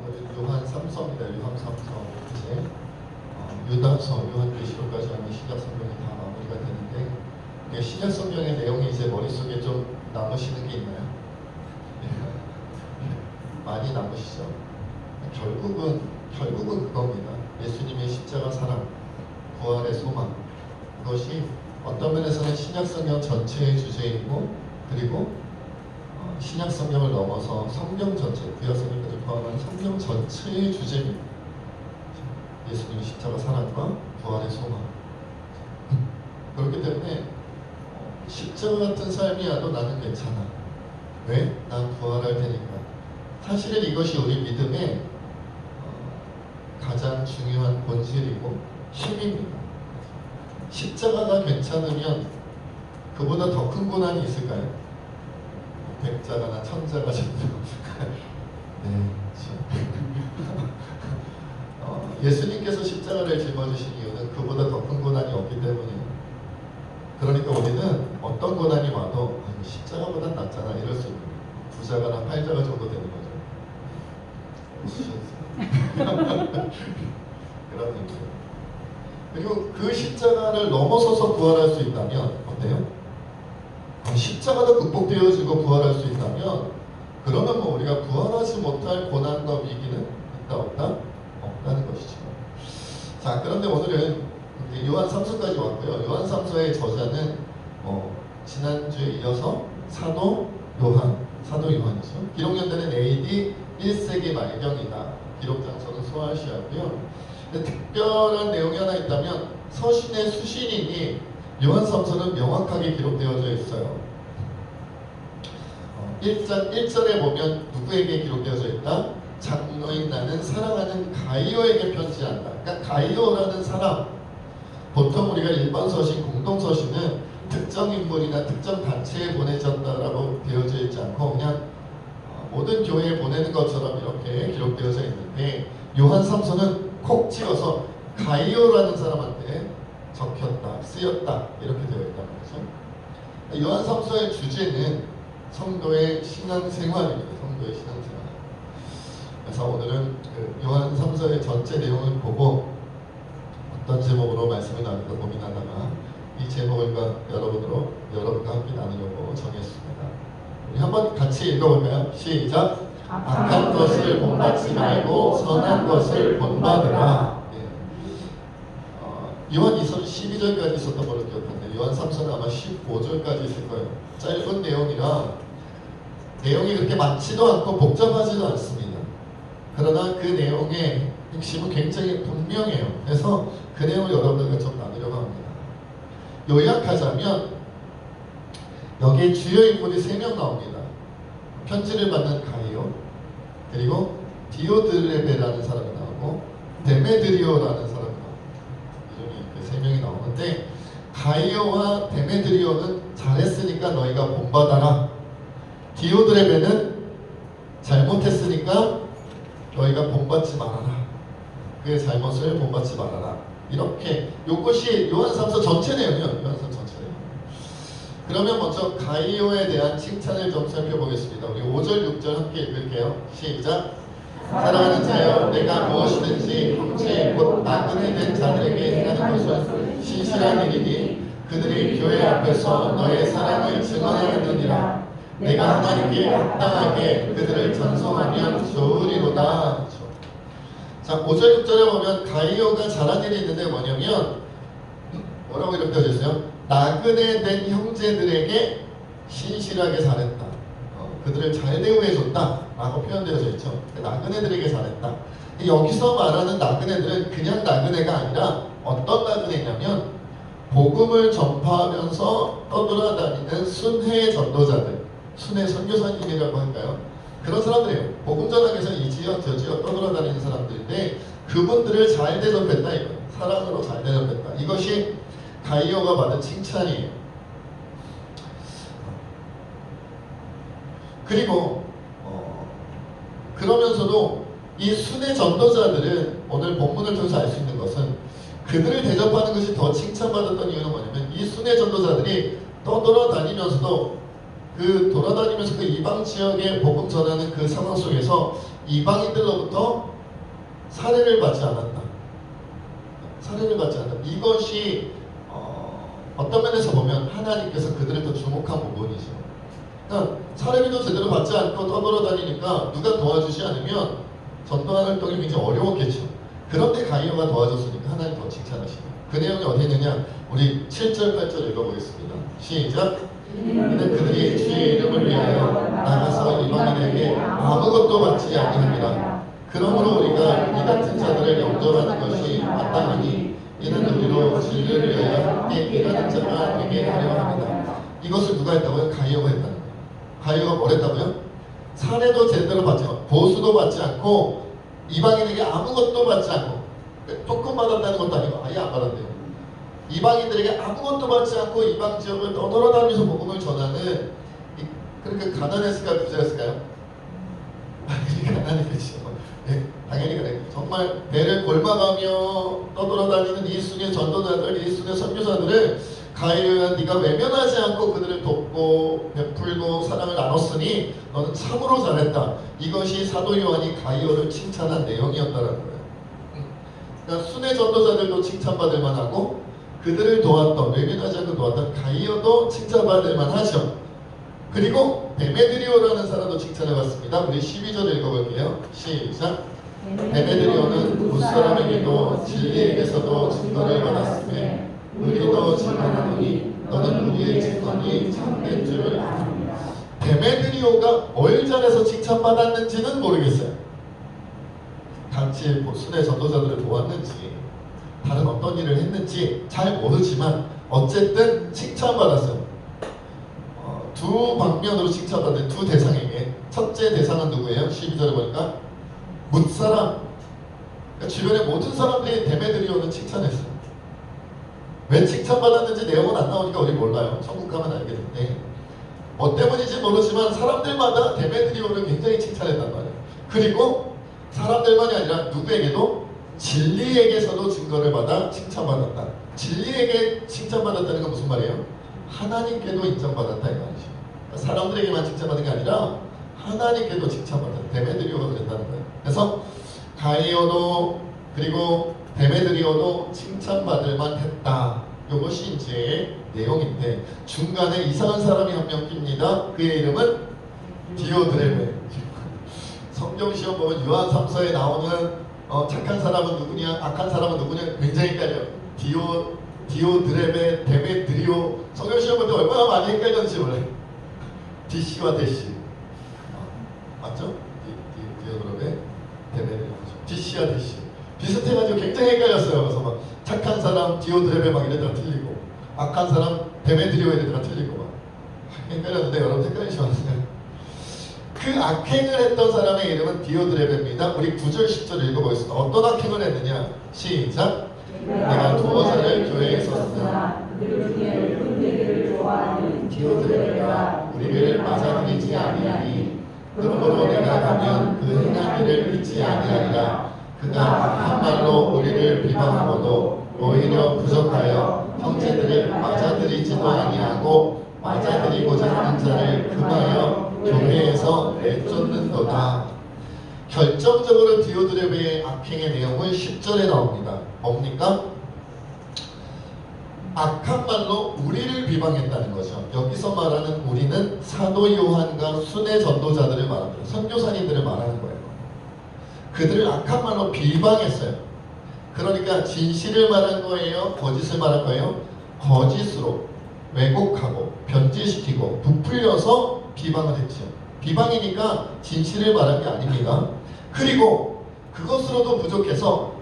오늘 요한 3서입니다. 요한 3서 이제 유다서, 요한계시록까지 하면 신약 성경이 다 마무리가 되는데 신약 성경의 내용이 이제 머릿속에 좀 남으시는 게 있나요? 많이 남으시죠? 결국은 그겁니다. 예수님의 십자가 사랑, 부활의 소망, 그것이 어떤 면에서는 신약 성경 전체의 주제이고, 그리고 신약 성경을 넘어서 성경 전체, 구약 성경까지 포함한 성경 전체의 주제입니다. 예수님의 십자가 사랑과 부활의 소망. 그렇기 때문에 십자가 같은 삶이야도 나는 괜찮아. 왜? 난 부활할 테니까. 사실은 이것이 우리 믿음의 가장 중요한 본질이고 힘입니다. 십자가가 괜찮으면 그보다 더 큰 고난이 있을까요? 백자가나 천자가 정도. 네, 예수님께서 십자가를 짊어지신 이유는 그보다 더 큰 고난이 없기 때문이에요. 그러니까 우리는 어떤 고난이 와도 십자가보다 낫잖아 이럴 수 있는, 부자가나 팔자가 정도 되는 거죠. 그런 의미예요. 그리고 그 십자가를 넘어서서 부활할 수 있다면 어때요? 십자가도 극복되어지고 부활할 수 있다면 그러면 뭐 우리가 부활하지 못할 고난과 위기는 있다 없다? 없다는 것이죠. 자, 그런데 오늘은 요한 3서까지 왔고요. 요한 3서의 저자는 지난주에 이어서 사도 요한이죠. 기록 연대는 AD 1세기 말경이다. 기록 장소는 소아시아고요. 특별한 내용이 하나 있다면 서신의 수신인이 요한 3서는 명확하게 기록되어져 있어요. 1절에 보면 누구에게 기록되어져 있다? 장로인 나는 사랑하는 가이오에게 편지한다. 그러니까 가이오라는 사람, 보통 우리가 일반 서신, 공동 서신은 특정 인물이나 특정 단체에 보내졌다라고 되어져 있지 않고 그냥 모든 교회에 보내는 것처럼 이렇게 기록되어져 있는데 요한 3서는 콕 찍어서 가이오라는 사람한테 적혔다, 쓰였다 이렇게 되어 있다는 거죠. 요한 3서의 주제는 성도의 신앙생활입니다. 성도의 신앙생활. 그래서 오늘은 요한 3서의 전체 내용을 보고 어떤 제목으로 말씀을 나눌까 고민하다가 이 제목을 여러분과 함께 나누려고 정했습니다. 우리 한번 같이 읽어볼까요? 시작! 악한 것을 본받지 말고 선한 것을 본받으라. 요한 2서는 12절까지 있었던 걸로 기억하는데 요한 3서는 아마 15절까지 있을 거예요. 짧은 내용이라 내용이 그렇게 많지도 않고 복잡하지도 않습니다. 그러나 그 내용의 핵심은 굉장히 분명해요. 그래서 그 내용을 여러분들과 좀 나누려고 합니다. 요약하자면 여기에 주요 인물이 3명 나옵니다. 편지를 받는 가이오, 그리고 디오드레베라는 사람이 나오고 데메드리오라는 사람이 나옵니다. 이 3명이 나오는데 가이오와 데메드리오는 잘했으니까 너희가 본받아라. 디오드레베는 잘못했으니까 너희가 본받지 말아라. 그의 잘못을 본받지 말아라. 이렇게 이것이 요한 3서 전체 내용이에요. 요한 3서 전체 내용. 그러면 먼저 가이오에 대한 칭찬을 좀 살펴보겠습니다. 우리 5절 6절 함께 읽을게요. 시작! 사랑하는 자여, 내가 무엇이든지 형제 곧 나그네 된 자들에게 행하는 것은 신실한 일이니 그들이 교회 앞에서 너의 사랑을 증언하였느니라. 내가 하나님께 합당하게 그들을 찬송하면 좋으리로다. 자, 5절 6절에 보면 가이오가 잘한 일이 있는데 뭐냐면 뭐라고 이렇게 되어있어요? 나그네 된 형제들에게 신실하게 잘했다. 그들을 잘 대우해줬다 라고 표현되어져 있죠. 나그네들에게 잘했다. 여기서 말하는 나그네들은 그냥 나그네가 아니라 어떤 나그네냐면 복음을 전파하면서 떠돌아다니는 순회 전도자들, 순회 선교사님이라고 할까요? 그런 사람들이에요. 복음 전하기 위해서 이 지역 저 지역 떠돌아다니는 사람들인데 그분들을 잘 대접했다 이거예요. 사랑으로 잘 대접했다. 이것이 가이오가 받은 칭찬이에요. 그리고 그러면서도 이 순회 전도자들은 오늘 본문을 통해서 알 수 있는 것은 그들을 대접하는 것이 더 칭찬받았던 이유는 뭐냐면 이 순회 전도자들이 떠돌아다니면서도 그 돌아다니면서 그 이방 지역에 복음 전하는 그 상황 속에서 이방인들로부터 살해를 받지 않았다. 살해를 받지 않았다. 이것이 어떤 면에서 보면 하나님께서 그들을 더 주목한 부분이죠. 그러니까 살해비도 제대로 받지 않고 떠돌아다니니까 누가 도와주지 않으면 전도하는 활동이 굉장히 어려웠겠죠. 그런데 가이오가 도와줬으니까 하나님 더 칭찬하시고, 그 내용이 어디 있느냐? 우리 7절 8절 읽어보겠습니다. 시작. 이는 그들이 주의 이름을 위하여 나가서 이방인에게 아무것도 받지 아니합니다. 그러므로 우리가 이 같은 자들을 영접하는 것이 마땅하니 이는 우리로 진리를 위하여 함께 일하는 자가 되게 하려 합니다. 이것을 누가 했다고요? 가이오가 했다는 거예요. 가이오가 뭘 했다고요? 살해도 제대로 받지 않고 보수도 받지 않고 이방인에게 아무것도 받지 않고, 조금 받았다는 것도 아니고 아예 안 받았대요. 이방인들에게 아무것도 받지 않고 이방 지역을 떠돌아다니면서 복음을 전하는, 그러니까 가난했을까요? 부자였을까요? 가난했겠죠. 네, 당연히 그래요. 정말 배를 골마가며 떠돌아다니는 이 순의 전도자들, 이 순의 선교사들을 가이오야, 네가 외면하지 않고 그들을 돕고 베풀고 사랑을 나눴으니 너는 참으로 잘했다. 이것이 사도 요한이 가이오를 칭찬한 내용이었다는 거예요. 그러니까 순의 전도자들도 칭찬받을 만하고 그들을 도왔던, 외면하지 않고 도왔던 가이오도 칭찬받을 만하죠. 그리고 데메드리오라는 사람도 칭찬해봤습니다. 우리 12절 읽어볼게요. 시작. 데메드리오는 무사람에게도 진리에게서도 증거를 받았으며 우리도 증언하노니 너는 우리의 증언이 참된 줄을 압니다. 데메드리오가 뭘 잘해서 칭찬받았는지는 모르겠어요. 같이 순회 전도자들을 도왔는지 다른 어떤 일을 했는지 잘 모르지만 어쨌든 칭찬받았어요. 두 방면으로 칭찬받은 두 대상에게, 첫째 대상은 누구예요? 12절에 보니까 뭇사람, 그러니까 주변의 모든 사람들이 데메드리오는 칭찬했어요. 왜 칭찬받았는지 내용은 안 나오니까 우리 몰라요. 천국 가면 알게 되는데 뭐 때문인지 모르지만 사람들마다 데메드리오를 굉장히 칭찬했단 말이에요. 그리고 사람들만이 아니라 누구에게도 진리에게서도 증거를 받아 칭찬받았다. 진리에게 칭찬받았다는 건 무슨 말이에요? 하나님께도 인정받았다 이 말이죠. 그러니까 사람들에게만 칭찬받은 게 아니라 하나님께도 칭찬받았다. 데메드리오가 그랬다는 거예요. 그래서 가이오도 그리고 데메드리오도 칭찬받을 만했다. 이것이 이제 내용인데 중간에 이상한 사람이 한 명 낍니다. 그의 이름은 디오드레베. 성경 시험 보면 요한 3서에 나오는 착한 사람은 누구냐, 악한 사람은 누구냐 굉장히 헷갈려요. 디오드레베, 데메드리오. 성경 시험 볼 때 얼마나 많이 헷갈렸는지 몰라요. 디씨와 데씨. 맞죠? 디오드레베, 데메드리오. 디씨와 데씨. 비슷해가지고 굉장히 헷갈렸어요. 그래서 막 착한 사람 디오드레베 막 이래다가 틀리고, 악한 사람 데메드리오 이래다가 틀리고 막 헷갈렸는데 여러분 헷갈리지 마세요. 그 악행을 했던 사람의 이름은 디오드레베입니다. 우리 9절 10절 읽어보겠습니다. 어떤 악행을 했느냐? 시작. 내가 두어자를 교회에 썼으나 그들 중에 은혜를 좋아하는 디오드레베가 우리를 맞아들이지 아니하니 그러므로 내가 가면 그 행한 일을 잊지 아니하리라. 그가 한 말로 우리를 비방하고도 오히려 부족하여 형제들을 맞아들이지도 아니하고 맞아들이고자 하는 자를 금하여 교회에서 내쫓는도다. 결정적으로 디오드레베의 악행의 내용은 10절에 나옵니다. 뭡니까? 악한 말로 우리를 비방했다는 거죠. 여기서 말하는 우리는 사도 요한과 순회 전도자들을 말합니다. 선교사님들을 말하는 거예요. 그들을 악한 말로 비방했어요. 그러니까 진실을 말한 거예요? 거짓을 말한 거예요? 거짓으로 왜곡하고 변질시키고 부풀려서 비방을 했죠. 비방이니까 진실을 말한 게 아닙니다. 그리고 그것으로도 부족해서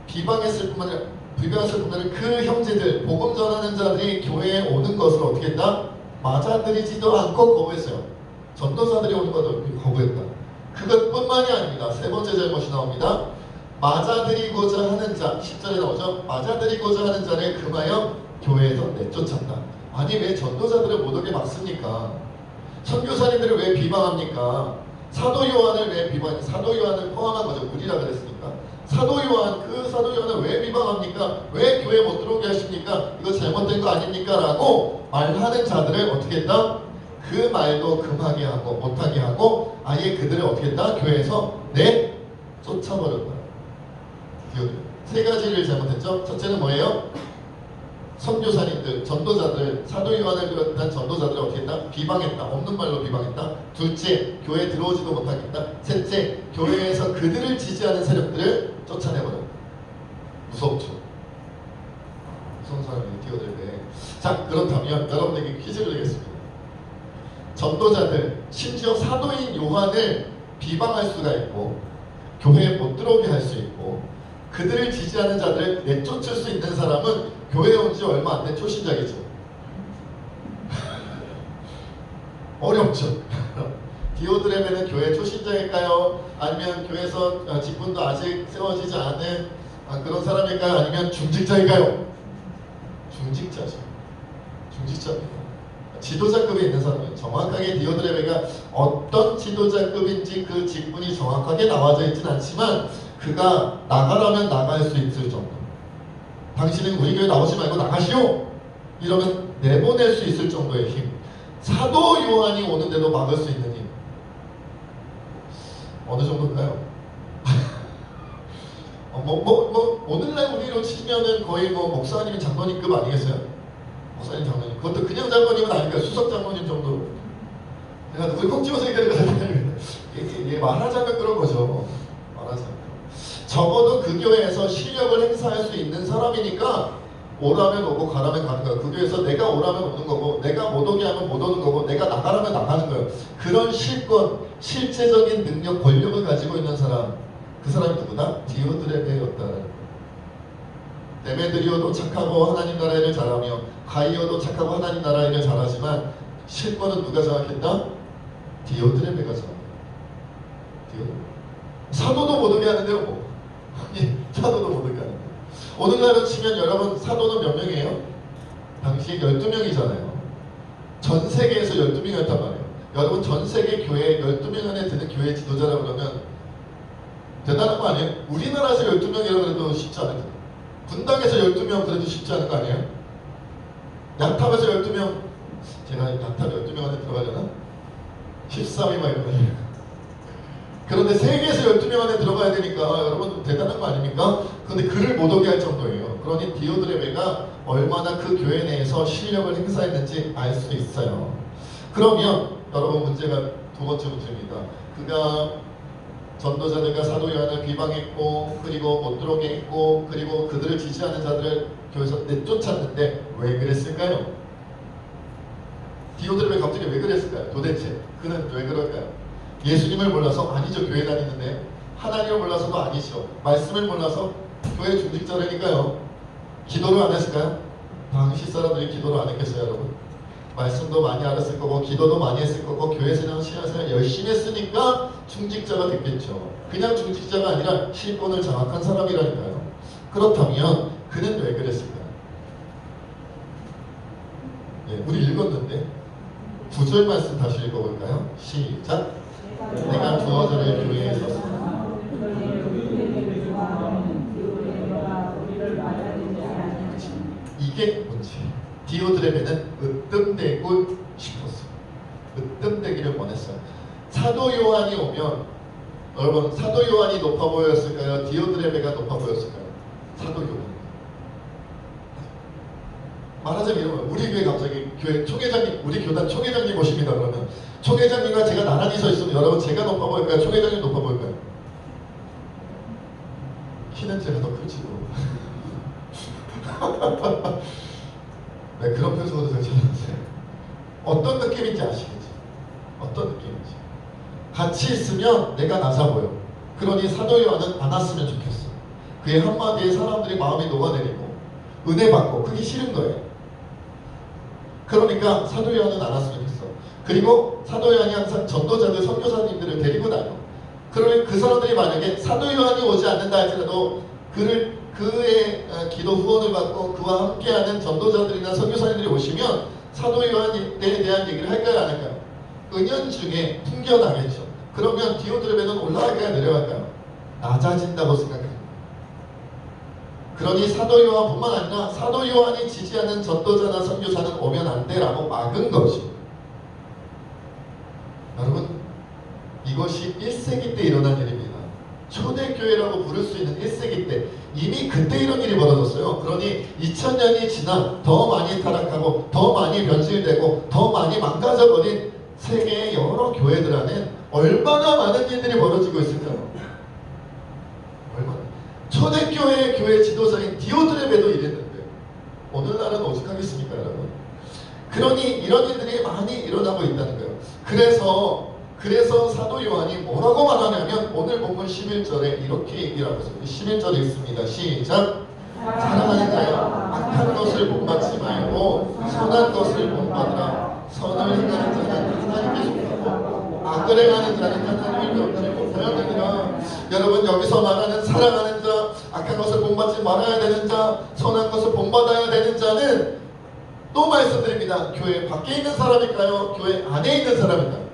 비방했을 뿐만 아니라 그 형제들, 복음 전하는 자들이 교회에 오는 것을 어떻게 했다? 맞아들이지도 않고 거부했어요. 전도사들이 오는 것도 거부했다. 그것뿐만이 아닙니다. 세 번째 잘못이 나옵니다. 맞아들이고자 하는 자, 10절에 나오죠. 맞아들이고자 하는 자를 금하여 교회에서 내쫓았다. 아니 왜 전도자들을 못 오게 막습니까? 선교사님들을 왜 비방합니까? 사도 요한을 왜 비방합니까? 사도 요한을 포함한 거죠. 우리라 그랬으니까. 사도 요한, 그 사도 요한을 왜 비방합니까? 왜 교회 못 들어오게 하십니까? 이거 잘못된 거 아닙니까? 라고 말하는 자들을 어떻게 했다? 그 말도 금하게 하고 못하게 하고 아예 그들을 어떻게 했다? 교회에서 쫓아버렸다. 세 가지를 잘못했죠. 첫째는 뭐예요? 선교사님들, 전도자들, 사도 요한을 비롯한 전도자들을 어떻게 했다? 비방했다. 없는 말로 비방했다. 둘째, 교회에 들어오지도 못하겠다. 셋째, 교회에서 그들을 지지하는 세력들을 쫓아내버렸다. 무섭죠. 무서운 사람이 뛰어들네. 자, 그렇다면 여러분에게 퀴즈를 내겠습니다. 전도자들, 심지어 사도인 요한을 비방할 수가 있고 교회에 못 들어오게 할 수 있고 그들을 지지하는 자들을 내쫓을 수 있는 사람은 교회에 온 지 얼마 안 된 초신자이죠. 어렵죠. 디오드레베는 교회 초신자일까요? 아니면 교회에서 직분도 아직 세워지지 않은 그런 사람일까요? 아니면 중직자일까요? 중직자죠. 중직자입니다. 지도자급에 있는 사람은 정확하게 디오드레베가 어떤 지도자급인지 그 직분이 정확하게 나와져 있진 않지만 그가 나가라면 나갈 수 있을 정도. 당신은 우리 교회 나오지 말고 나가시오! 이러면 내보낼 수 있을 정도의 힘. 사도 요한이 오는데도 막을 수 있는 힘. 어느 정도일까요? 오늘날 우리로 치면은 거의 목사님이 장로님급 아니겠어요? 목사님 장로님. 그것도 그냥 장로님은 아니니까 수석 장로님 정도. 내가 누굴 꼭 집어서 얘기하는 거 말하자면 그런 거죠. 말하자면. 적어도 그 교회에서 실력을 행사할 수 있는 사람이니까 오라면 오고 가라면 가는 거야. 그 교회에서 내가 오라면 오는 거고 내가 못 오게 하면 못 오는 거고 내가 나가라면 나가는 거예요. 그런 실권, 실제적인 능력, 권력을 가지고 있는 사람, 그 사람이 누구다? 디오드레베였다는 거예요. 데메드리오도 착하고 하나님 나라 일을 잘하며 가이오도 착하고 하나님 나라 일을 잘하지만 실권은 누가 장악했다? 디오드레베가 장악했다. 사도도 못 오게 하는데요. 뭐. 사도도 못 오게 하는데 오늘날로 치면 여러분 사도는 몇 명이에요? 당시에 12명이잖아요. 전 세계에서 12명이었단 말이에요. 여러분 전 세계 교회 12명 안에 드는 교회 지도자라 그러면 대단한 거 아니에요? 우리나라에서 12명이라고 그래도 쉽지 않을 텐데 분당에서 12명 그래도 쉽지 않은 거 아니에요? 야탑에서 12명 제가 야탑 12명 안에 들어가려나? 13위 막 이런 거 그런데 세계에서 12명 안에 들어가야 되니까 여러분 대단한 거 아닙니까? 근데 그를 못 오게 할 정도예요. 그러니 디오드레베가 얼마나 그 교회 내에서 실력을 행사했는지 알 수 있어요. 그러면 여러분 문제가 두 번째 문제입니다. 그가 전도자들과 사도 요한을 비방했고 그리고 못 들어오게 했고 그리고 그들을 지지하는 자들을 교회에서 내쫓았는데 왜 그랬을까요? 디오드레베 갑자기 왜 그랬을까요? 도대체 그는 왜 그럴까요? 예수님을 몰라서? 아니죠. 교회 다니는데. 하나님을 몰라서도 아니죠. 말씀을 몰라서? 교회 중직자라니까요. 기도를 안 했을까요? 당시 사람들이 기도를 안 했겠어요, 여러분? 말씀도 많이 알았을 거고 기도도 많이 했을 거고 교회 생활, 신앙생활 열심히 했으니까 중직자가 됐겠죠. 그냥 중직자가 아니라 실권을 장악한 사람이라니까요. 그렇다면 그는 왜 그랬을까요? 네, 우리 읽었는데 9절 말씀 다시 읽어볼까요? 시작! 내가 두어들을 교회에 섰습니다. 이게 문제. 디오드레베는 으뜸되고 싶었어요. 으뜸되기를 원했어요. 사도 요한이 오면 여러분 사도 요한이 높아 보였을까요? 디오드레베가 높아 보였을까요? 사도 요한. 말하자면 이런 거예요. 우리 교회 갑자기 교회 총회장님, 우리 교단 총회장님 오십니다. 그러면 총회장님과 제가 나란히 서 있으면 여러분 제가 높아 보일까요? 총회장님 높아 보일까요? 키는 제가 더 크지도. 네, 그런 표정으로 제가 찾아보세요. 어떤 느낌인지 아시겠죠? 어떤 느낌인지. 같이 있으면 내가 낮아 보여. 그러니 사도 요한은 안 왔으면 좋겠어. 그의 한마디에 사람들이 마음이 녹아내리고 은혜 받고 그게 싫은 거예요. 그러니까 사도 요한은 안 왔으면 좋겠어. 그리고 사도 요한이 항상 전도자들, 선교사님들을 데리고 다녀. 그러면 그 사람들이 만약에 사도 요한이 오지 않는다 할지라도 그의 기도 후원을 받고 그와 함께하는 전도자들이나 선교사님들이 오시면 사도 요한에 대한 얘기를 할까요, 안 할까요? 은연중에 풍겨나겠죠. 그러면 디오드레베는 올라갈까요, 내려갈까요? 낮아진다고 생각합니다. 그러니 사도 요한뿐만 아니라 사도 요한이 지지하는 전도자나 선교사는 오면 안 돼라고 막은 거죠. 이것이 1세기 때 일어난 일입니다. 초대교회라고 부를 수 있는 1세기 때 이미 그때 이런 일이 벌어졌어요. 그러니 2000년이 지나 더 많이 타락하고 더 많이 변질되고 더 많이 망가져버린 세계의 여러 교회들 안에 얼마나 많은 일들이 벌어지고 있을까요? 얼마나. 초대교회의 교회 지도자인 디오드레베도 이랬는데 오늘날은 오죽하겠습니까 여러분. 그러니 이런 일들이 많이 일어나고 있다는 거예요. 그래서 사도 요한이 뭐라고 말하냐면 오늘 본문 11절에 이렇게 얘기를 하고 있습니다. 11절에 있습니다. 시작. 사랑하는 자여 악한 것을 본받지 말고 선한 것을 본받으라. 선을 행하는 자는 하나님께 속하고 악을 행하는 자는 하나님을 뵙지 못하느니라. 여러분 여기서 말하는 사랑하는 자, 악한 것을 본받지 말아야 되는 자, 선한 것을 본받아야 되는 자는 또 말씀드립니다. 교회 밖에 있는 사람일까요? 교회 안에 있는 사람일까요?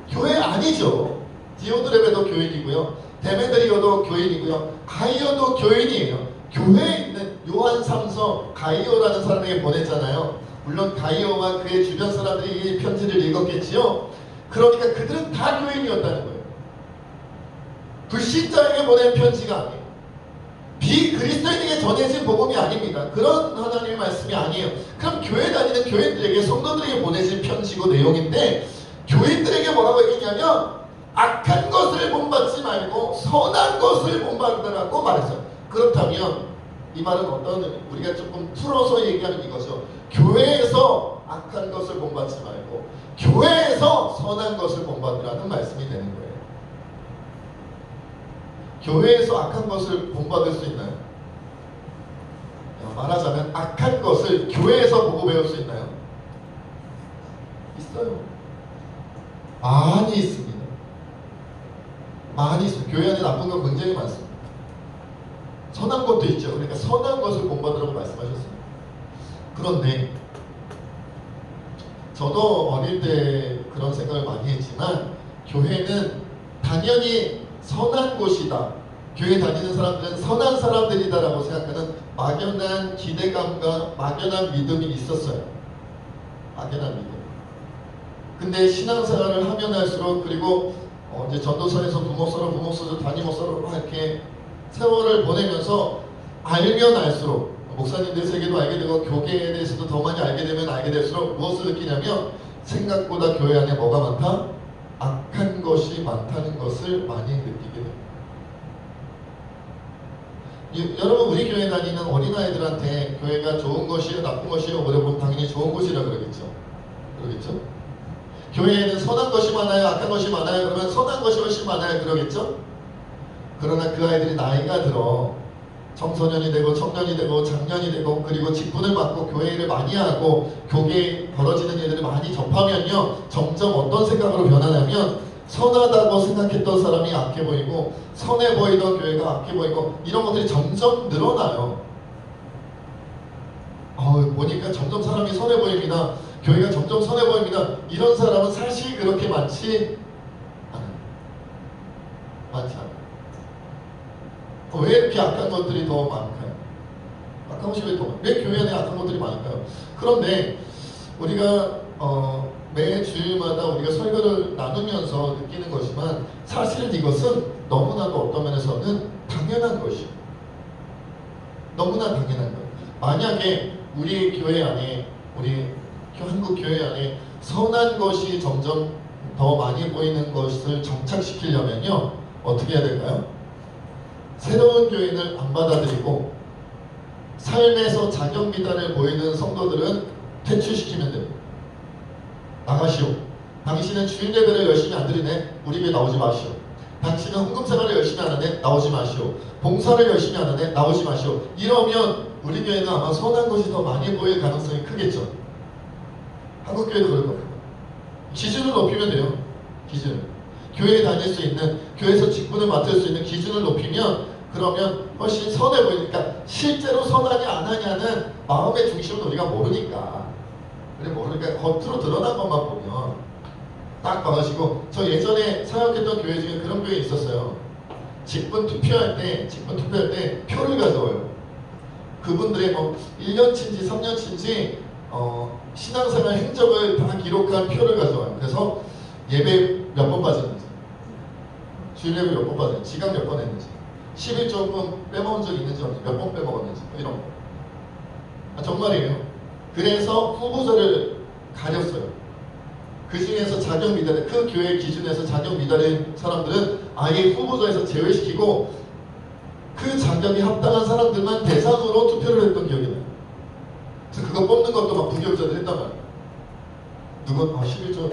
교회 아니죠. 디오드레베도 교인이고요. 데메드리오도 교인이고요. 가이오도 교인이에요. 교회에 있는 요한 3서 가이오라는 사람에게 보냈잖아요. 물론 가이오와 그의 주변 사람들이 이 편지를 읽었겠지요. 그러니까 그들은 다 교인이었다는 거예요. 불신자에게 보낸 편지가 아니에요. 비그리스도인에게 전해진 복음이 아닙니다. 그런 하나님의 말씀이 아니에요. 그럼 교회 다니는 교인들에게 성도들에게 보내진 편지고 내용인데 교인들에게 뭐라고 얘기했냐면 악한 것을 본받지 말고 선한 것을 본받으라고 말했어요. 그렇다면 이 말은 어떤 우리가 조금 풀어서 얘기하는 이거죠. 교회에서 악한 것을 본받지 말고 교회에서 선한 것을 본받으라는 말씀이 되는 거예요. 교회에서 악한 것을 본받을 수 있나요? 말하자면 악한 것을 교회에서 보고 배울 수 있나요? 있어요. 많이 있습니다. 많이 있습니다. 교회 안에 나쁜 거 굉장히 많습니다. 선한 것도 있죠. 그러니까 선한 것을 본받으라고 말씀하셨습니다. 그런데 저도 어릴 때 그런 생각을 많이 했지만 교회는 당연히 선한 곳이다. 교회 다니는 사람들은 선한 사람들이다라고 생각하는 막연한 기대감과 막연한 믿음이 있었어요. 막연한 믿음. 근데 신앙생활을 하면 할수록 그리고 이제 전도사에서 부목사로 담임목사로 이렇게 세월을 보내면서 알면 알수록 목사님들 세계도 알게 되고 교계에 대해서도 더 많이 알게 되면 알게 될수록 무엇을 느끼냐면 생각보다 교회 안에 뭐가 많다? 악한 것이 많다는 것을 많이 느끼게 됩니다. 여러분 우리 교회 다니는 어린아이들한테 교회가 좋은 것이요 나쁜 것이요 물어보면 당연히 좋은 곳이라 그러겠죠. 그러겠죠? 교회에는 선한 것이 많아요 악한 것이 많아요 그러면 선한 것이 훨씬 많아요 그러겠죠? 그러나 그 아이들이 나이가 들어 청소년이 되고 청년이 되고 장년이 되고 그리고 직분을 맡고 교회를 많이 하고 교계에 벌어지는 일들을 많이 접하면요 점점 어떤 생각으로 변하냐면 선하다고 생각했던 사람이 악해 보이고 선해 보이던 교회가 악해 보이고 이런 것들이 점점 늘어나요. 보니까 점점 사람이 선해 보입니다. 교회가 점점 선해 보입니다. 이런 사람은 사실 그렇게 많지 않아요. 많지 않아요. 왜 이렇게 악한 것들이 더 많을까요? 악한 것이 왜 교회 안에 악한 것들이 많을까요? 그런데 우리가 매 주일마다 우리가 설교를 나누면서 느끼는 것이지만 사실은 이것은 너무나도 어떤 면에서는 당연한 것이에요. 너무나 당연한 거예요. 만약에 우리 교회 안에 우리 한국 교회 안에 선한 것이 점점 더 많이 보이는 것을 정착시키려면요 어떻게 해야 될까요? 새로운 교인을 안 받아들이고 삶에서 자경비단을 보이는 성도들은 퇴출시키면 됩니다. 나가시오. 당신은 주일 예배를 열심히 안 드리네. 우리 교회 나오지 마시오. 당신은 헌금생활을 열심히 안 하네. 나오지 마시오. 봉사를 열심히 안 하네. 나오지 마시오. 이러면 우리 교회는 아마 선한 것이 더 많이 보일 가능성이 크겠죠. 한국 교회도 그럴 겁니다. 기준을 높이면 돼요. 기준을. 교회에 다닐 수 있는, 교회에서 직분을 맡을 수 있는 기준을 높이면 그러면 훨씬 선해 보이니까 실제로 선하냐 안 하냐는 마음의 중심을 우리가 모르니까 겉으로 드러난 것만 보면 딱 봐가지고 저 예전에 사역했던 교회 중에 그런 교회 있었어요. 직분 투표할 때 표를 가져와요. 그분들의 뭐 1년치인지 3년치인지 신앙생활 행적을 다 기록한 표를 가져와요. 그래서 예배 몇 번 빠졌는지 주일 예배 몇 번 받았는지, 지각 몇 번 했는지, 11조금 빼먹은 적 있는지 없는지, 몇 번 빼먹었는지, 이런 거. 정말이에요. 그래서 후보자를 가렸어요. 그 중에서 자격 미달에, 그 교회 기준에서 자격 미달인 사람들은 아예 후보자에서 제외시키고 그 자격이 합당한 사람들만 대상으로 투표를 했던 기억이 나요. 그래서 그거 뽑는 것도 막 부교육자들 했단 말이에요. 누군 11조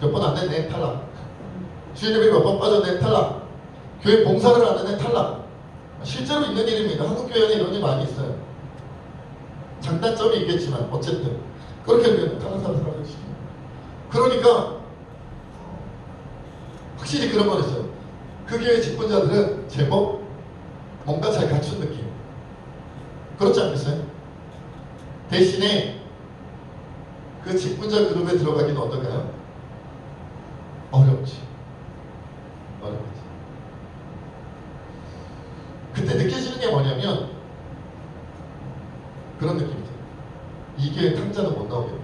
몇 번 안 됐네, 탈락. 주일예배 몇 번 빠졌네, 탈락. 교회 봉사를 안 했네, 탈락. 실제로 있는 일입니다. 한국교회는 이런 일 많이 있어요. 장단점이 있겠지만 어쨌든 그렇게 되면 다른 사람을 시키고, 그러니까 확실히 그런 건 있어요. 그 교회 직분자들은 제법 뭔가 잘 갖춘 느낌. 그렇지 않겠어요? 대신에 그 직분자 그룹에 들어가기는 어떨까요? 어렵지. 그때 느껴지는 게 뭐냐면 그런 느낌이죠. 이 교회 탕자는 못 나오겠다.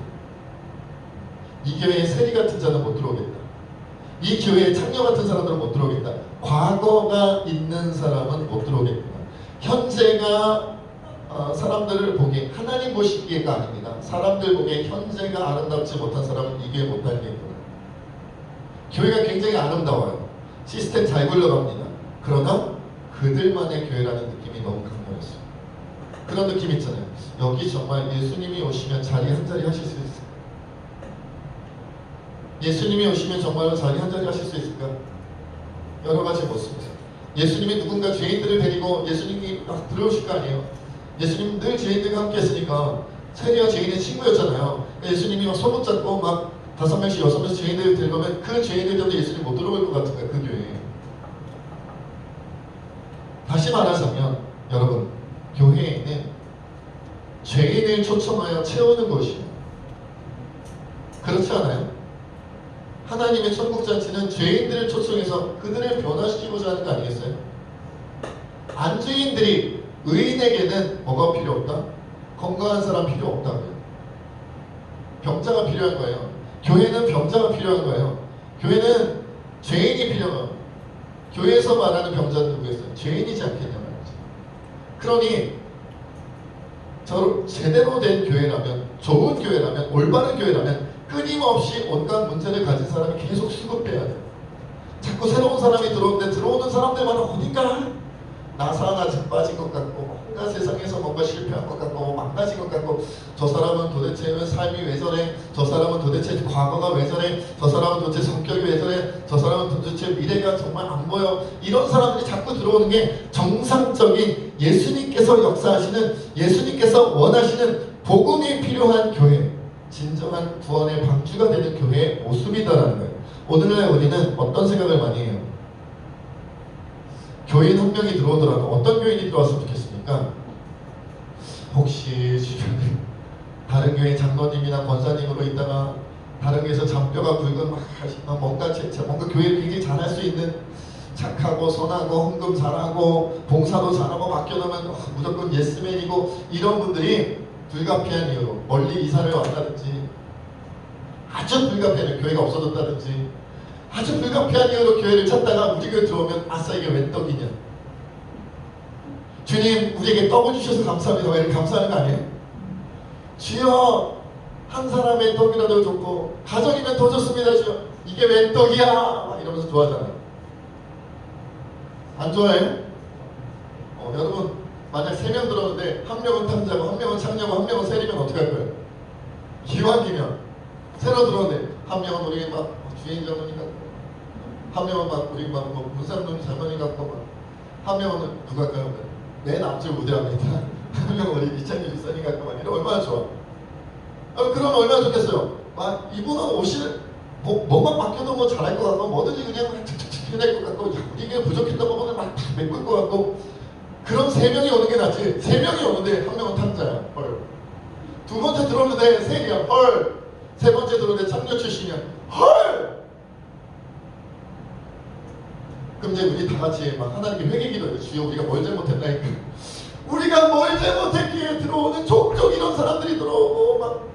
이 교회에 세리 같은 자는 못 들어오겠다. 이 교회에 창녀 같은 사람들은 못 들어오겠다. 과거가 있는 사람은 못 들어오겠구나. 현재가 사람들을 보기에, 하나님 보시기에가 아닙니다. 사람들 보기에 현재가 아름답지 못한 사람은 이 교회 못 다니겠구나. 교회가 굉장히 아름다워요. 시스템 잘 굴러갑니다. 그러나 그들만의 교회라는 느낌이 너무 강렬했어요. 그런 느낌 있잖아요. 여기 정말 예수님이 오시면 자리 한 자리 하실 수 있을까? 예수님이 오시면 정말로 자리 한 자리 하실 수 있을까? 여러 가지 모습. 예수님이 누군가 죄인들을 데리고 예수님이 막 들어오실 거 아니에요. 예수님 늘 죄인들과 함께 했으니까 세리와 죄인의 친구였잖아요. 예수님이 막 손 붙잡고 막 5명씩 6명씩 죄인들을 데려가면 그 죄인들 때문에 예수님 못 들어올 것 같은 거예요. 그 교회에. 다시 말하자면 여러분, 교회에는 죄인을 초청하여 채우는 것이에요. 그렇지 않아요? 하나님의 천국잔치는 죄인들을 초청해서 그들을 변화시키고자 하는 거 아니겠어요? 안주인들이, 의인에게는 뭐가 필요 없다? 건강한 사람 필요 없다고요. 병자가 필요한 거예요. 교회는 병자가 필요한 거예요. 교회는 죄인이 필요해요. 교회에서 말하는 병자는 누구였어요? 죄인이지 않겠냐 말이죠. 그러니 제대로 된 교회라면, 좋은 교회라면, 올바른 교회라면 끊임없이 온갖 문제를 가진 사람이 계속 수급돼야 돼요. 자꾸 새로운 사람이 들어오는데 들어오는 사람들마다 어딘가 나사나 자빠진 것 같고, 뭔가 세상에서 뭔가 실패한 것 같고, 망가진 것 같고, 저 사람은 도대체 삶이 왜 저래? 저 사람은 도대체 과거가 왜 저래? 저 사람은 도대체 성격이 왜 저래? 저 사람은 도대체 미래가 정말 안 보여? 이런 사람들이 자꾸 들어오는 게 정상적인 예수님께서 역사하시는, 예수님께서 원하시는 복음이 필요한 교회, 진정한 구원의 방주가 되는 교회의 모습이다라는 거예요. 오늘날 우리는 어떤 생각을 많이 해요? 교인 한 명이 들어오더라도 어떤 교인이 들어왔으면 좋겠습니까? 혹시 주변에 다른 교회 장로님이나 권사님으로 있다가 다른 교회에서 잔뼈가 굵은 뭔가 교회를 굉장히 잘할 수 있는, 착하고 선하고 헌금 잘하고 봉사도 잘하고 맡겨놓으면 무조건 예스맨이고, 이런 분들이 불가피한 이유로 멀리 이사를 왔다든지, 아주 불가피한 교회가 없어졌다든지, 아주 불가피한 이유로 교회를 찾다가 우리 교회 들어오면 아싸 이게 웬 떡이냐, 주님 우리에게 떡을 주셔서 감사합니다, 왜 이렇게 감사하는 거 아니에요? 주여 한 사람의 떡이라도 좋고 가정이면 더 좋습니다 주여, 이게 웬 떡이야 막 이러면서 좋아하잖아요. 안 좋아해요? 여러분 만약 3명 들어오는데 한 명은 탐자고 한 명은 창녀고 한 명은 세리면 어떻게 할 거예요? 기왕이면 새로 들어오는데 한 명은 우리 막 주인 장로님 같고, 한 명은 막 우리 막 문상놈 장로님 같고, 한 명은 누가 할까요? 맨 앞줄 무대합니다. 한 명은 우리 이창규 집사님 같고, 막 이러면 얼마나 좋아. 그러면 얼마나 좋겠어요. 막 이분은 오시는 뭐만 맡겨도 뭐 잘할 것 같고, 뭐든지 그냥 툭툭툭 해낼 것 같고, 우리에게 부족했던 부분을 막 메꿀 것 같고, 그럼 3명이 오는 게 낫지. 3명이 오는데 한 명은 탐자야. 헐. 두 번째 들어오는데 세리야. 헐. 세 번째 들어오는데 창녀 출신이야. 헐. 그럼 이제 우리 다 같이 막 하나님께 회개기도해요. 주여 우리가 뭘 잘못했나니까. 우리가 뭘 잘못했기에 들어오는 종종 이런 사람들이 들어오고 막,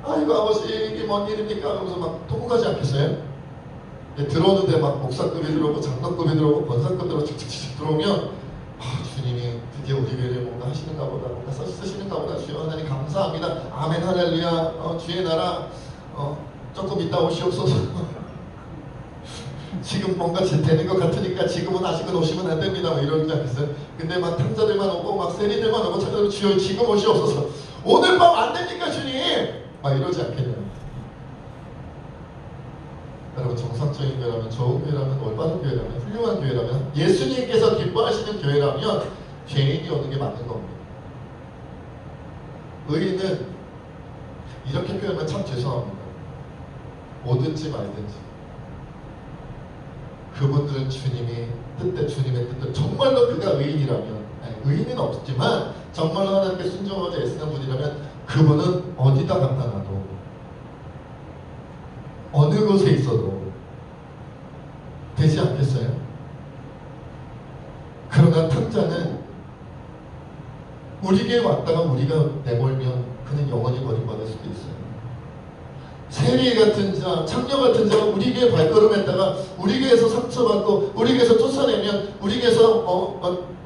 아이고 아버지 이게 뭔 일입니까? 하면서 막 통곡하지 않겠어요? 들어오는데 막 목사급이 들어오고 장로급이 들어오고 권사급 들어오고 칙칙칙 들어오면 주님이 드디어 우리 교회를 뭔가 하시는가 보다, 뭔가 쓰시는가 보다. 주여 하나님 감사합니다. 아멘 할렐루야. 주의 나라 조금 이따 오시옵소서. 지금 뭔가 되는 것 같으니까 지금은 아직은 오시면 안 됩니다. 뭐 이러지 않겠어요? 근데 막 탕자들만 오고 막 세리들만 오고 찾아도 주여 지금 오시옵소서. 오늘 밤 안 됩니까 주님? 막 이러지 않겠냐고. 여러분, 정상적인 교회라면, 좋은 교회라면, 올바른 교회라면, 훌륭한 교회라면, 예수님께서 기뻐하시는 교회라면 죄인이 오는 게 맞는 겁니다. 의인은 이렇게 표현하면 참 죄송합니다. 오든지 말든지 그분들은 주님의 뜻대로 정말로 그가 의인이라면, 의인은 없지만 정말로 하나님께 순종하고 애쓰는 분이라면 그분은 어디다 갖다 놔도 어느 곳에 있어도 되지 않겠어요? 그러나 탕자는 우리에게 왔다가 우리가 내몰면 그는 영원히 버림받을 수도 있어요. 세리 같은 자, 창녀 같은 자가 우리 교회 발걸음했다가 우리 교회에서 상처받고 우리 교회에서 쫓아내면 우리 교회에서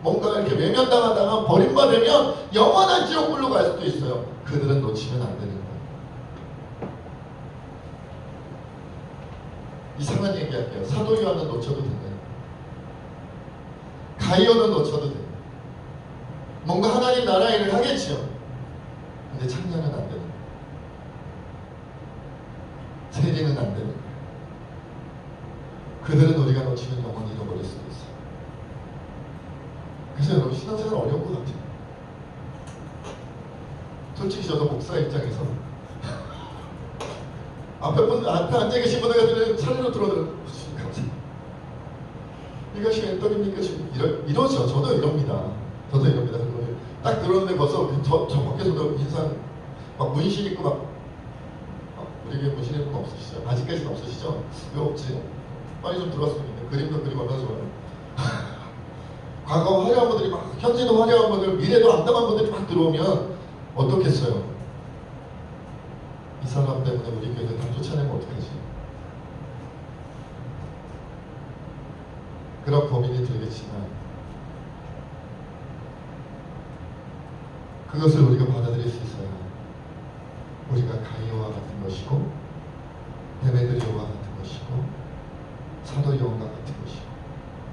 뭔가 이렇게 외면당하다가 버림받으면 영원한 지옥불로 갈 수도 있어요. 그들은 놓치면 안 되는 거예요. 이상한 얘기할게요. 사도 요한은 놓쳐도 된대요. 가이오는 놓쳐도 돼요. 뭔가 하나님 나라 일을 하겠지요. 근데 창녀는 안 되는 거예요. 세리는 안 되는 거예요. 그들은 우리가 놓치면 영원히 잃어버릴 수도 있어요. 그래서 여러분, 신앙생활 어려운 것 같아요. 솔직히 저도 목사 입장에서 앞에 앉아 계신 분들 같은 차례로 들어오면 감사합니다. 이것이 웬 떡입니까? 이러죠. 저도 이럽니다. 딱 들어오는데 벌써 저 밖에서도 인상 막 문신 있고 막 우리 교회 문신 있는 분 없으시죠? 아직까지는 없으시죠? 왜 없지? 빨리 좀 들어왔으면 좋겠네. 그림도 그림 얼마나 좋아요. 과거 화려한 분들이 막, 현재도 화려한 분들, 미래도 암담한 분들이 막 들어오면 어떻겠어요? 이 사람 때문에 우리 교회를 다 쫓아내면 어떡하지? 그런 고민이 들겠지만 그것을 우리가 받아들일 수 있어야 우리가 가이오와 같은 것이고 데메드리오와 같은 것이고 사도 요한과 같은 것이고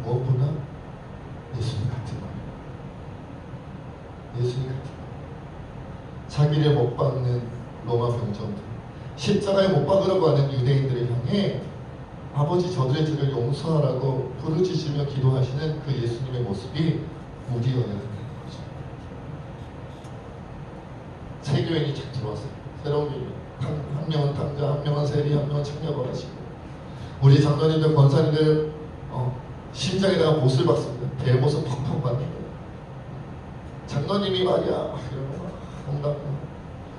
무엇보다 예수님 같은 거예요. 예수님 같은 거예요. 자기를 못 박는 로마 병정들, 십자가에 못 박으려고 하는 유대인들을 향해 아버지 저들의 죄를 용서하라고 부르짖으며 기도하시는 그 예수님의 모습이 우리여야 한다는 거죠. 새 교인이 쫙 들어왔어요. 새로운 교인. 한 명은 탕자, 한 명은 세리, 한 명은 창녀가 하시고 우리 장로님들, 권사님들 심장에다가 못을 박습니다. 대못을 팍팍 받는 거예요. 장로님이 말이야 이러고 막 온갖,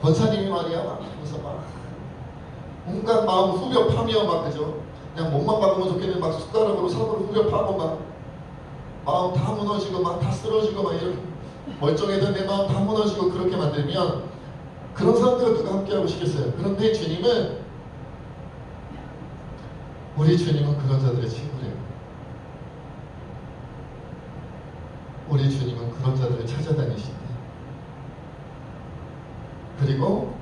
권사님이 말이야 막 하면서 막 온갖 마음 후벼 파며 막 그죠. 그냥 몸만 박으면 좋겠는데 막 숟가락으로 사고로 후벼 파고 막 마음 다 무너지고 막 다 쓰러지고 막 이렇게 멀쩡해던 내 마음 다 무너지고 그렇게 만들면 그런 사람들과 누가 함께하고 싶겠어요. 그런데 우리 주님은 그런 자들의 친구래요. 우리 주님은 그런 자들을 찾아다니신대. 그리고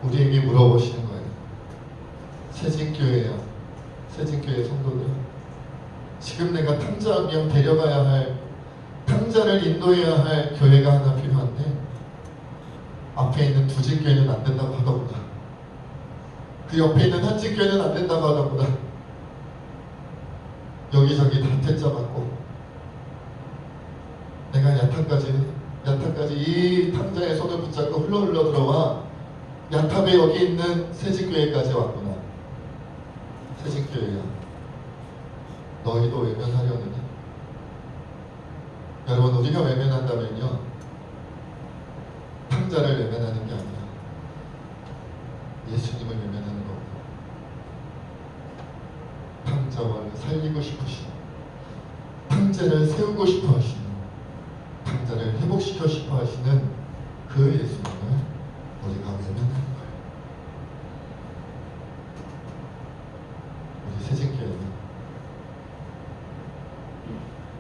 우리에게 물어보시는 거예요. 새진교회야, 새진교회 성도들, 지금 내가 탕자 한 명 데려가야 할, 탕자를 인도해야 할 교회가 하나 필요한데 앞에 있는 두진교회는 안 된다고 하더구나. 그 옆에 있는 한진교회는 안 된다고 하더구나. 여기저기 다 퇴짜 받고 내가 야타까지 이 탕자의 손을 붙잡고 흘러 들어와 야탑에 여기 있는 새진교회까지 왔구나. 새진교회야, 너희도 외면하려느냐? 여러분, 우리가 외면한다면요, 탕자를 외면하는 게 아니라 예수님을 외면하는 겁니다. 탕자를 살리고 싶으시고 탕자를 세우고 싶어 하시는, 탕자를 회복시켜 싶어 하시는 그 예수님을 우리가 외면하는 거예요.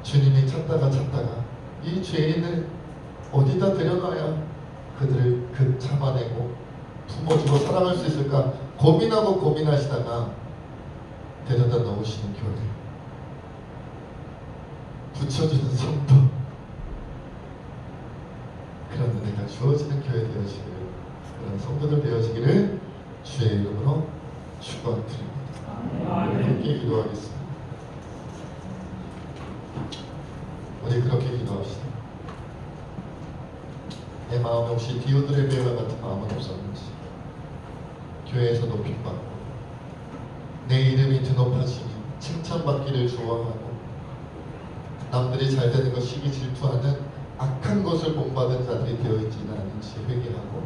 주님이 찾다가 이 죄인을 어디다 데려놔야 그들을 잡아내고 품어주고 사랑할 수 있을까 고민하고 고민하시다가 데려다 놓으시는 교회, 붙여주는 성도, 그런 은혜가 주어지는 교회 되어지기를, 그런 성도들 되어지기를 주의 이름으로 축원드립니다. 함께 기도하겠습니다. 우리 그렇게 기도합시다. 내 마음에 혹시 디오드레베와 같은 마음은 없었는지, 교회에서 높임받고 내 이름이 드높아지니 칭찬받기를 좋아하고 남들이 잘 되는 것 시기 질투하는 악한 것을 본받은 자들이 되어있지는 않은지 회개하고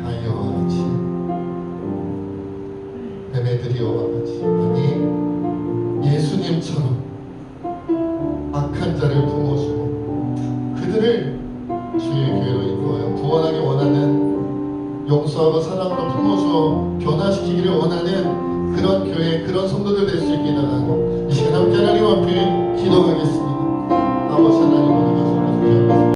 가이어와 같이, 데메드리오와 같이, 아니 예수님처럼 악한 자를 품어주고 그들을 주의 교회로 인도하여 구원하기 원하는, 용서하고 사랑으로 품어주어 변화시키기를 원하는 그런 교회, 그런 성도들 될 수 있게